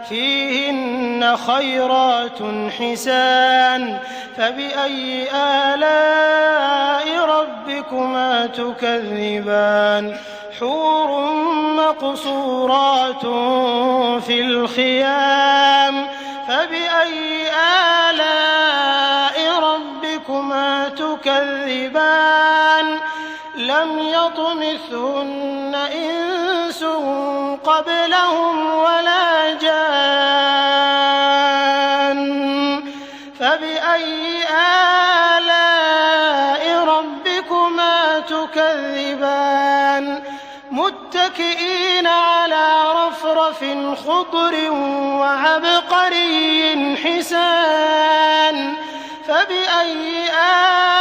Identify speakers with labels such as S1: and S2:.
S1: فيهن خيرات حسان فبأي آلاء ربكما تكذبان حور مقصورات في الخيام فبأي آلاء ربكما تكذبان لم يطمثهن إنس قبلهم ولا جان فبأي آلاء ربكما تكذبان متكئين على رفرف خضر وعبقري حسان فبأي آلاء